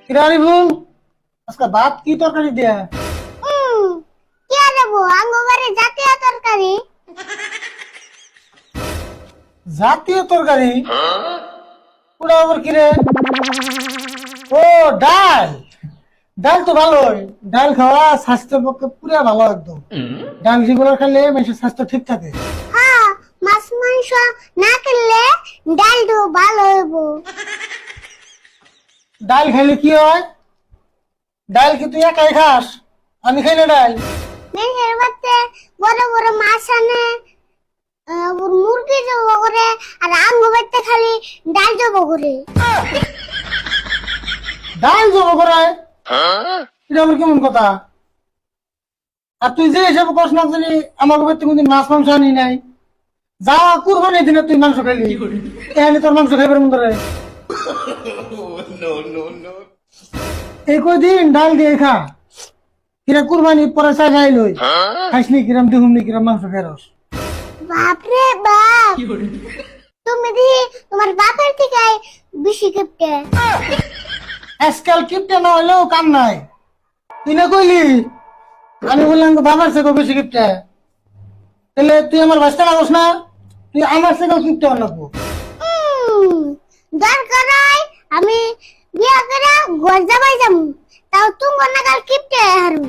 কিরারিবুল আজকে ভাত কি তরকারি দিয়া? কি দেবো আঙ্গবারে জাতীয় তরকারি। জাতীয় তরকারি? ওটা আবার কি রে? ও ডাল। ডাল তো ভালোই, ডাল খাওয়া স্বাস্থ্যের পক্ষে পুরা ভালো একদম। ডাল রেগুলার খেলে মানুষের স্বাস্থ্য ঠিক থাকে। হ্যাঁ, মাছ মাংস না খেলে ডালটো ভালো হইবো। ডাল খেলে কি হয়? ডাল কি তুই একাই খাস? আমি খাই না ডাল। মেঘের বাড়িতে বড় বড় মাছ আনে, মুরগি জব করে, আর আঙ্গবাড়িতে খালি ডাল জব করে। ডাল জব করায়? এটা আবার কেমন কথা? আর তুই যে হিসাবে কষ্ট না জানি আমার বাড়িতে কোনদিন মাছ মাংস আনি নাই, যা কুরবানির দিনে তুই মাংস খাইলি, এখানে তোর মাংস খাইবার মন ধরে। এই কদিন ডাল দিয়ে খা, কিরা কুরবানি পরে চা যাই লই খাইসনি কিরাম দেহুমনি কিরাম মাংস ফেরস। বাপরে বাপ, তুমি দি তোমার বাপের থেকে বেশি কিপটে। আজকাল কিপটে না হইলেও কাম নাই। তুই না কইলি আমি বললাম বাবার থেকে বেশি কিপটে, তাহলে তুই আমার বাচ্চা লাগস না? তুই আমার থেকেও কিপটে লাগবো। দরকার হয় আমি বিয়া করে ঘর যাবাই যাবো, তাও তুমি নাগাল কিপটে হারু।